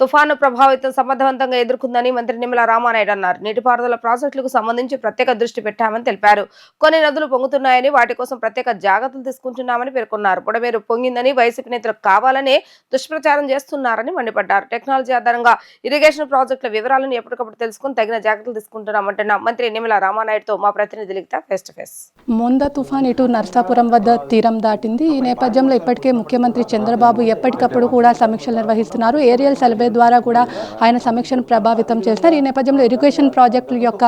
తుఫాను ప్రభావితం సమర్థవంతంగా ఎదుర్కొందని మంత్రి నిమ్మల రామానాయుడు అన్నారు. నీటిపారుదల ప్రాజెక్టులకు సంబంధించి ప్రత్యేక దృష్టి పెట్టామని తెలిపారు. కొన్ని నదులు పొంగుతున్నాయని, వాటి కోసం ప్రత్యేక జాగ్రత్తలు తీసుకుంటున్నామని పేర్కొన్నారు. బుడమేరు పొంగిందని వైసీపీ నేతలు కావాలనే దుష్ప్రచారం చేస్తున్నారని మండిపడ్డారు. టెక్నాలజీ ఆధారంగా ఇరిగేషన్ ప్రాజెక్టుల వివరాలను ఎప్పటికప్పుడు తెలుసుకుని తగిన జాగ్రత్తలు తీసుకుంటున్నామంటున్న మంత్రి నిమ్మల రామానాయుడుతో మా ప్రతినిధి లిఖిత ఫేస్ టు ఫేస్. మొంద తుఫాన్ ఇటు నర్సాపురం వద్ద తీరం దాటింది. ఈ నేపథ్యంలో ఇప్పటికే ముఖ్యమంత్రి చంద్రబాబు ఎప్పటికప్పుడు కూడా సమీక్షలు నిర్వహిస్తున్నారు. ఏరియల్ సర్వే ద్వారా కూడా ఆయన సమీక్షను ప్రభావితం చేస్తారు. ఈ నేపథ్యంలో ఇరిగేషన్ ప్రాజెక్టుల యొక్క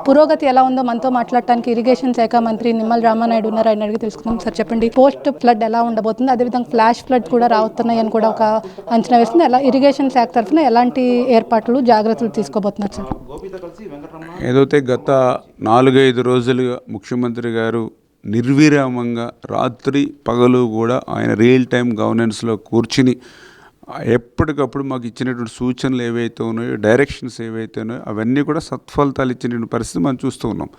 పురోగతి ఎలా ఉందో మనతో మాట్లాడటానికి ఇరిగేషన్ శాఖ మంత్రి నిమ్మల రామానాయుడు ఉన్నారు. ఆయన అడిగి తెలుసుకుందాం. సార్ చెప్పండి, పోస్ట్ ఫ్లడ్ ఎలా ఉండబోతుంది, అదేవిధంగా ఫ్లాష్ ఫ్లడ్ కూడా రావుతున్నాయని కూడా ఒక అంచనా వేస్తుంది. ఎలా ఇరిగేషన్ శాఖ తరఫున ఎలాంటి ఏర్పాట్లు జాగ్రత్తలు తీసుకోబోతున్నారు సార్? ఏదైతే గత 4-5 రోజులుగా ముఖ్యమంత్రి గారు నిర్విరామంగా రాత్రి పగలు కూడా ఆయన రియల్ టైం గవర్నెన్స్లో కూర్చుని ఎప్పటికప్పుడు మాకు ఇచ్చినటువంటి సూచనలు ఏవైతే ఉన్నాయో, డైరెక్షన్స్ ఏవైతే ఉన్నాయో అవన్నీ కూడా సత్ఫలితాలు ఇచ్చినటువంటి పరిస్థితి మనం చూస్తూ ఉన్నాం.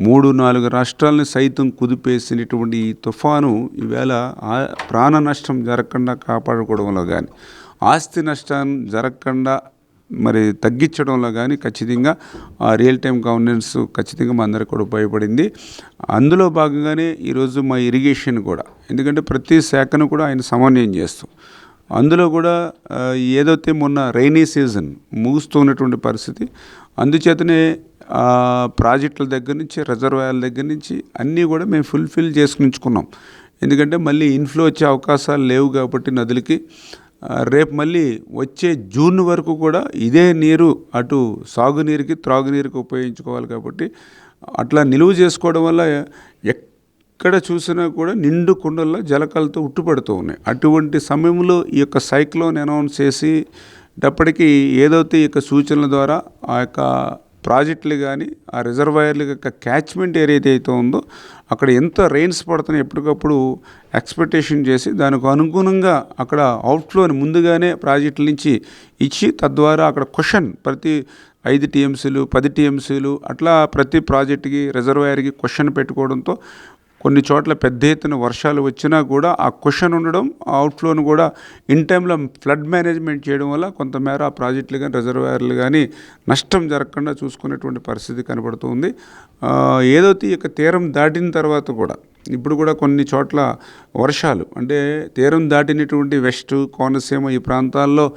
3-4 రాష్ట్రాలని సైతం కుదిపేసినటువంటి ఈ తుఫాను ఈవేళ ప్రాణ నష్టం జరగకుండా కాపాడుకోవడంలో కానీ, ఆస్తి నష్టం జరగకుండా మరి తగ్గించడంలో కానీ ఖచ్చితంగా రియల్ టైం గవర్నెన్స్ ఖచ్చితంగా మా అందరికి కూడా ఉపయోగపడింది. అందులో భాగంగానే ఈరోజు మా ఇరిగేషన్ కూడా, ఎందుకంటే ప్రతి శాఖను కూడా ఆయన సమన్వయం చేస్తూ, అందులో కూడా ఏదైతే మొన్న రైనీ సీజన్ ముగుస్తున్నటువంటి పరిస్థితి, అందుచేతనే ప్రాజెక్టుల దగ్గర నుంచి రిజర్వాయర్ల దగ్గర నుంచి అన్నీ కూడా మేము ఫుల్ఫిల్ చేసుకునించుకున్నాం. ఎందుకంటే మళ్ళీ ఇన్ఫ్లో వచ్చే అవకాశాలు లేవు కాబట్టి నదులకి రేపు మళ్ళీ వచ్చే జూన్ వరకు కూడా ఇదే నీరు అటు సాగునీరుకి త్రాగునీరుకి ఉపయోగించుకోవాలి. కాబట్టి అట్లా నిలువ చేసుకోవడం వల్ల ఎక్కడ చూసినా కూడా నిండు కుండల్లో జలకాలతో ఉట్టుపడుతూ ఉన్నాయి. అటువంటి సమయంలో ఈ యొక్క సైక్లోన్ అనౌన్స్ చేసేటప్పటికీ ఏదైతే ఈ యొక్క సూచనల ద్వారా ఆ యొక్క ప్రాజెక్టులు కానీ ఆ రిజర్వాయర్ల యొక్క క్యాచ్మెంట్ ఏరియా అయితే ఉందో అక్కడ ఎంత రెయిన్స్ పడుతున్నాయి ఎప్పటికప్పుడు ఎక్స్పెక్టేషన్ చేసి దానికి అనుగుణంగా అక్కడ అవుట్ఫ్లోని ముందుగానే ప్రాజెక్టుల నుంచి ఇచ్చి, తద్వారా అక్కడ క్వశ్చన్ ప్రతి 5 టీఎంసీలు 10 టీఎంసీలు అట్లా ప్రతి ప్రాజెక్టుకి రిజర్వాయర్కి క్వశ్చన్ పెట్టుకోవడంతో కొన్ని చోట్ల పెద్ద ఎత్తున వర్షాలు వచ్చినా కూడా ఆ క్వశ్చన్ ఉండడం, ఆ అవుట్ఫ్లోను కూడా ఇన్ టైంలో ఫ్లడ్ మేనేజ్మెంట్ చేయడం వల్ల కొంతమేర ఆ ప్రాజెక్టులు కానీ రిజర్వాయర్లు కానీ నష్టం జరగకుండా చూసుకునేటువంటి పరిస్థితి కనబడుతుంది. ఏదైతే ఇక తీరం దాటిన తర్వాత కూడా ఇప్పుడు కూడా కొన్ని చోట్ల వర్షాలు, అంటే తీరం దాటినటువంటి వెస్ట్ కోనసీమ ఈ ప్రాంతాల్లో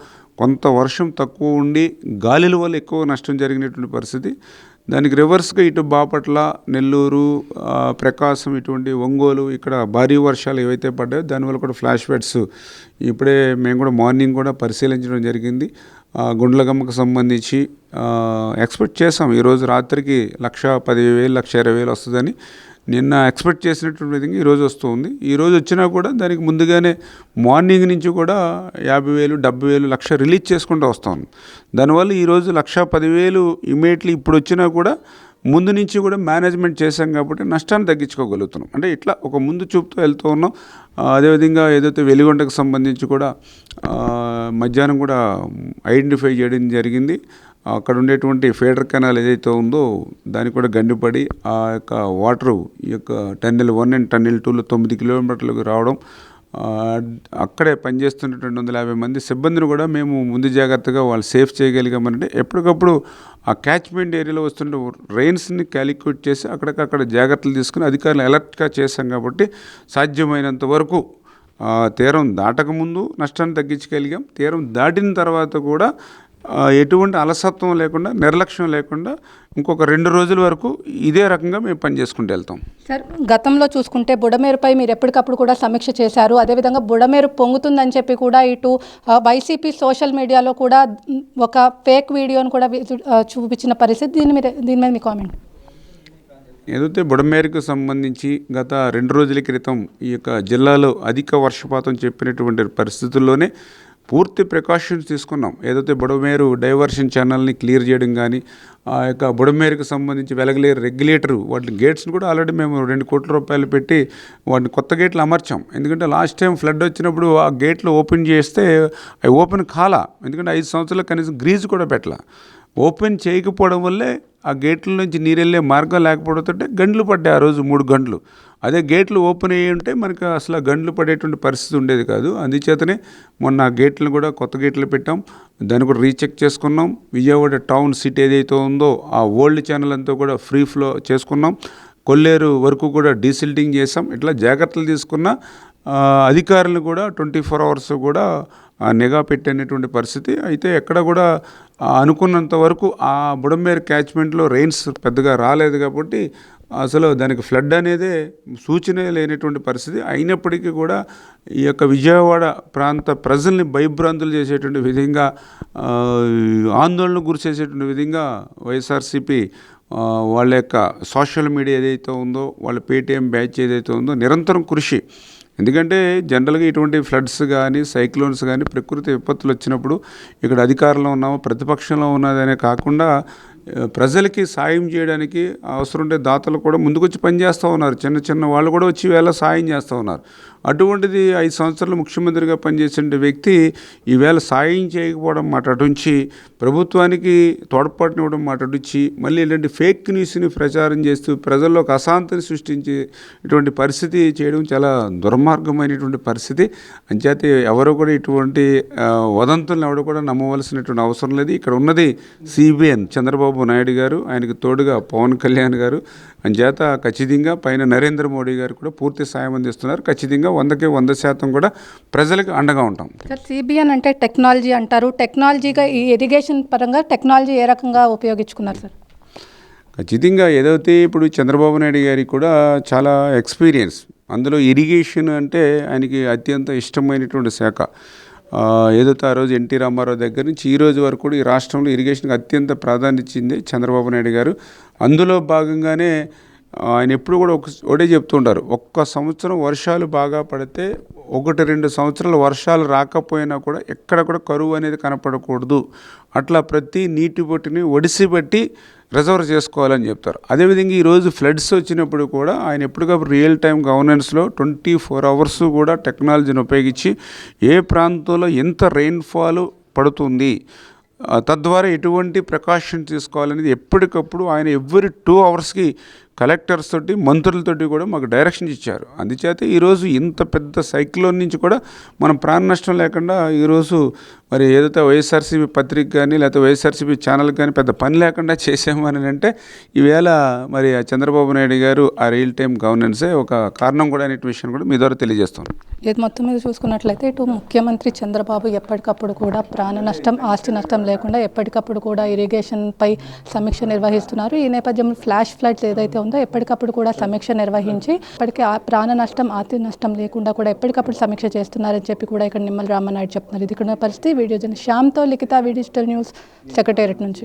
కొంత వర్షం తక్కువ ఉండి గాలిల వల్ల ఎక్కువ నష్టం జరిగినటువంటి పరిస్థితి. దానికి రివర్స్గా ఇటు బాపట్ల, నెల్లూరు, ప్రకాశం, ఇటువంటి ఒంగోలు ఇక్కడ భారీ వర్షాలు ఏవైతే పడ్డాయో దానివల్ల కూడా ఫ్లాష్ ఫ్లడ్స్ ఇప్పుడే మేము కూడా మార్నింగ్ కూడా పరిశీలించడం జరిగింది. గుండ్లగమ్మకు సంబంధించి ఎక్స్పెక్ట్ చేసాం ఈరోజు రాత్రికి 1,10,000 1,20,000 వస్తుందని. నిన్న ఎక్స్పెక్ట్ చేసినటువంటి విధంగా ఈరోజు వస్తుంది. ఈరోజు వచ్చినా కూడా దానికి ముందుగానే మార్నింగ్ నుంచి కూడా 50,000 70,000 1,00,000 రిలీజ్ చేసుకుంటూ వస్తాం. దానివల్ల ఈరోజు 1,10,000 ఇమీడియట్లీ ఇప్పుడు వచ్చినా కూడా ముందు నుంచి కూడా మేనేజ్మెంట్ చేశాం కాబట్టి నష్టాన్ని తగ్గించుకోగలుగుతున్నాం. అంటే ఇట్లా ఒక ముందు చూపుతూ వెళ్తూ ఉన్నాం. అదేవిధంగా ఏదైతే వెలిగొండకు సంబంధించి కూడా మధ్యాహ్నం కూడా ఐడెంటిఫై చేయడం జరిగింది. అక్కడ ఉండేటువంటి ఫీడర్ కెనాల్ ఏదైతే ఉందో దానికి కూడా గండిపడి ఆ యొక్క వాటరు ఈ యొక్క టన్నెల్ 1 అండ్ టన్నెల్ 2లో 9 కిలోమీటర్లకు రావడం, అక్కడే పనిచేస్తున్న 250 మంది సిబ్బందిని కూడా మేము ముందు జాగ్రత్తగా వాళ్ళు సేఫ్ చేయగలిగామంటే ఎప్పటికప్పుడు ఆ క్యాచ్మెంట్ ఏరియాలో వస్తుంటే రెయిన్స్ని క్యాలిక్యులేట్ చేసి అక్కడికక్కడ జాగ్రత్తలు తీసుకుని అధికారులు అలర్ట్గా చేశాం. కాబట్టి సాధ్యమైనంత వరకు తీరం దాటకముందు నష్టాన్ని తగ్గించగలిగాం. తీరం దాటిన తర్వాత కూడా ఎటువంటి అలసత్వం లేకుండా, నిర్లక్ష్యం లేకుండా ఇంకొక 2 రోజుల వరకు ఇదే రకంగా మేము పనిచేసుకుంటూ వెళ్తాం. సార్, గతంలో చూసుకుంటే బుడమేరుపై మీరు ఎప్పటికప్పుడు కూడా సమీక్ష చేశారు. అదేవిధంగా బుడమేరు పొంగుతుందని చెప్పి కూడా ఇటు వైసీపీ సోషల్ మీడియాలో కూడా ఒక ఫేక్ వీడియోను కూడా చూపించిన పరిస్థితి. దీని మీద మీ కామెంట్? ఏదైతే బుడమేరుకు సంబంధించి గత 2 రోజుల క్రితం ఈ యొక్క జిల్లాలో అధిక వర్షపాతం చెప్పినటువంటి పరిస్థితుల్లోనే పూర్తి ప్రికాషన్స్ తీసుకున్నాం. ఏదైతే బుడమేరు డైవర్షన్ ఛానల్ని క్లియర్ చేయడం కానీ, ఆ యొక్క బుడమేరుకు సంబంధించి వెలగలేరు రెగ్యులేటరు వాటి గేట్స్ని కూడా ఆల్రెడీ మేము 2 కోట్ల రూపాయలు పెట్టి వాటిని కొత్త గేట్లు అమర్చాం. ఎందుకంటే లాస్ట్ టైం ఫ్లడ్ వచ్చినప్పుడు ఆ గేట్లు ఓపెన్ చేస్తే అవి ఓపెన్ కాలా, ఎందుకంటే 5 సంవత్సరాలు కనీసం గ్రీజ్ కూడా పెట్టాల. ఓపెన్ చేయకపోవడం వల్లే ఆ గేట్ల నుంచి నీరు వెళ్ళే మార్గం లేకపోవడంతో గంటలు పడ్డాయి ఆ రోజు 3 గంటలు. అదే గేట్లు ఓపెన్ అయ్యి ఉంటే మనకు అసలు ఆ గంటలు పడేటువంటి పరిస్థితి ఉండేది కాదు. అందుచేతనే మొన్న ఆ గేట్లను కూడా కొత్త గేట్లు పెట్టాం, దాన్ని కూడా రీచెక్ చేసుకున్నాం. విజయవాడ టౌన్ సిటీ ఏదైతే ఉందో ఆ ఓల్డ్ ఛానల్ అంతా కూడా ఫ్రీ ఫ్లో చేసుకున్నాం. కొల్లేరు వరకు కూడా డీసిల్టింగ్ చేసాం. ఇట్లా జాగ్రత్తలు తీసుకున్న అధికారులు కూడా 24 అవర్స్ కూడా నిఘా పెట్టేటువంటి పరిస్థితి. అయితే ఎక్కడ కూడా అనుకున్నంత వరకు ఆ బుడమేరు క్యాచ్మెంట్లో రెయిన్స్ పెద్దగా రాలేదు కాబట్టి అసలు దానికి ఫ్లడ్ అనేదే సూచనే లేనటువంటి పరిస్థితి. అయినప్పటికీ కూడా ఈ యొక్క విజయవాడ ప్రాంత ప్రజల్ని భయభ్రాంతులు చేసేటువంటి విధంగా, ఆందోళనకు గురి చేసేటువంటి విధంగా వైఎస్ఆర్సీపీ వాళ్ళ యొక్క సోషల్ మీడియా ఏదైతే ఉందో, వాళ్ళ పేటీఎం బ్యాచ్ ఏదైతే ఉందో నిరంతరం కృషి. ఎందుకంటే జనరల్గా ఇటువంటి ఫ్లడ్స్ కానీ సైక్లోన్స్ కానీ ప్రకృతి విపత్తులు వచ్చినప్పుడు ఇక్కడ అధికారంలో ఉన్నామో ప్రతిపక్షంలో ఉన్నదనే కాకుండా ప్రజలకి సాయం చేయడానికి అవసరం ఉండే దాతలు కూడా ముందుకొచ్చి పనిచేస్తూ ఉన్నారు. చిన్న చిన్న వాళ్ళు కూడా వచ్చి వేళ సాయం చేస్తూ ఉన్నారు. అటువంటిది 5 సంవత్సరాలు ముఖ్యమంత్రిగా పనిచేసే వ్యక్తి ఈవేళ సాయం చేయకపోవడం మాట అటుంచి, ప్రభుత్వానికి తోడ్పాటునివ్వడం మాట అటుంచి, మళ్ళీ ఇలాంటి ఫేక్ న్యూస్ని ప్రచారం చేస్తూ ప్రజల్లో ఒక అశాంతిని సృష్టించి ఇటువంటి పరిస్థితి చేయడం చాలా దుర్మార్గమైనటువంటి పరిస్థితి. అంచేత ఎవరు కూడా ఇటువంటి వదంతులను ఎవరు కూడా నమ్మవలసినటువంటి అవసరం లేదు. ఇక్కడ ఉన్నది సిబిఎన్ చంద్రబాబు నాయుడు గారు, ఆయనకు తోడుగా పవన్ కళ్యాణ్ గారు. అంచేత ఖచ్చితంగా పైన నరేంద్ర మోడీ గారు కూడా పూర్తి సాయం అందిస్తున్నారు. ఖచ్చితంగా 100కి 100% కూడా ప్రజలకు అండగా ఉంటాం. సార్, సిబిఎన్ అంటే టెక్నాలజీ అంటారు. టెక్నాలజీగా ఈ ఇరిగేషన్ పరంగా టెక్నాలజీ ఏ రకంగా ఉపయోగించుకున్నారు సార్? ఖచ్చితంగా ఏదైతే ఇప్పుడు చంద్రబాబు నాయుడు గారికి కూడా చాలా ఎక్స్పీరియన్స్, అందులో ఇరిగేషన్ అంటే ఆయనకి అత్యంత ఇష్టమైనటువంటి శాఖ. ఏదైతే ఆ రోజు ఎన్టీ రామారావు దగ్గర నుంచి ఈ రోజు వరకు కూడా ఈ రాష్ట్రంలో ఇరిగేషన్కి అత్యంత ప్రాధాన్యత ఇచ్చింది చంద్రబాబు నాయుడు గారు. అందులో భాగంగానే ఆయన ఎప్పుడు కూడా ఒకటే చెప్తుంటారు, ఒక్క సంవత్సరం వర్షాలు బాగా పడితే 1-2 సంవత్సరాలు వర్షాలు రాకపోయినా కూడా ఎక్కడ కూడా కరువు అనేది కనపడకూడదు, అట్లా ప్రతి నీటి బొట్టుని ఒడిసిబట్టి రిజర్వ్ చేసుకోవాలని చెప్తారు. అదేవిధంగా ఈరోజు ఫ్లడ్స్ వచ్చినప్పుడు కూడా ఆయన ఎప్పటికప్పుడు రియల్ టైం గవర్నెన్స్లో 24 అవర్స్ కూడా టెక్నాలజీని ఉపయోగించి ఏ ప్రాంతంలో ఎంత రెయిన్ఫాల్ పడుతుంది, తద్వారా ఎటువంటి ప్రికాషన్ తీసుకోవాలనేది ఎప్పటికప్పుడు ఆయన ఎవ్రీ 2 అవర్స్కి కలెక్టర్స్ తోటి మంత్రులతోటి కూడా మాకు డైరెక్షన్ ఇచ్చారు. అందుచేత ఈరోజు ఇంత పెద్ద సైక్లోన్ నుంచి కూడా మనం ప్రాణ నష్టం లేకుండా ఈరోజు మరి ఏదైతే వైఎస్ఆర్సీపీ పత్రిక కానీ లేకపోతే వైఎస్ఆర్సీపీ ఛానల్ కానీ పెద్ద పని లేకుండా చేసామని అంటే ఈవేళ మరి చంద్రబాబు నాయుడు గారు ఆ రియల్ టైం గవర్నెన్సే ఒక కారణం కూడా అనే విషయం కూడా మీ ద్వారా తెలియజేస్తాను. ఇది మొత్తం మీద చూసుకున్నట్లయితే ఇటు ముఖ్యమంత్రి చంద్రబాబు ఎప్పటికప్పుడు కూడా ప్రాణ నష్టం, ఆస్తి నష్టం లేకుండా ఎప్పటికప్పుడు కూడా ఇరిగేషన్పై సమీక్ష నిర్వహిస్తున్నారు. ఈ నేపథ్యంలో ఫ్లాష్ ఫ్లడ్స్ ఏదైతే ఉందో ఎప్పటికప్పుడు కూడా సమీక్ష నిర్వహించి ఇప్పటికీ ప్రాణ నష్టం, ఆస్తి నష్టం లేకుండా కూడా ఎప్పటికప్పుడు సమీక్ష చేస్తున్నారని చెప్పి కూడా ఇక్కడ నిమ్మల రామానాయుడు చెప్తున్నారు. ఇది ఇక్కడ పరిస్థితి. వీడియో జర్నలిస్ట్ శ్యామ్తో లిఖిత, డిజిటల్ న్యూస్, సెక్రటేరియట్ నుంచి.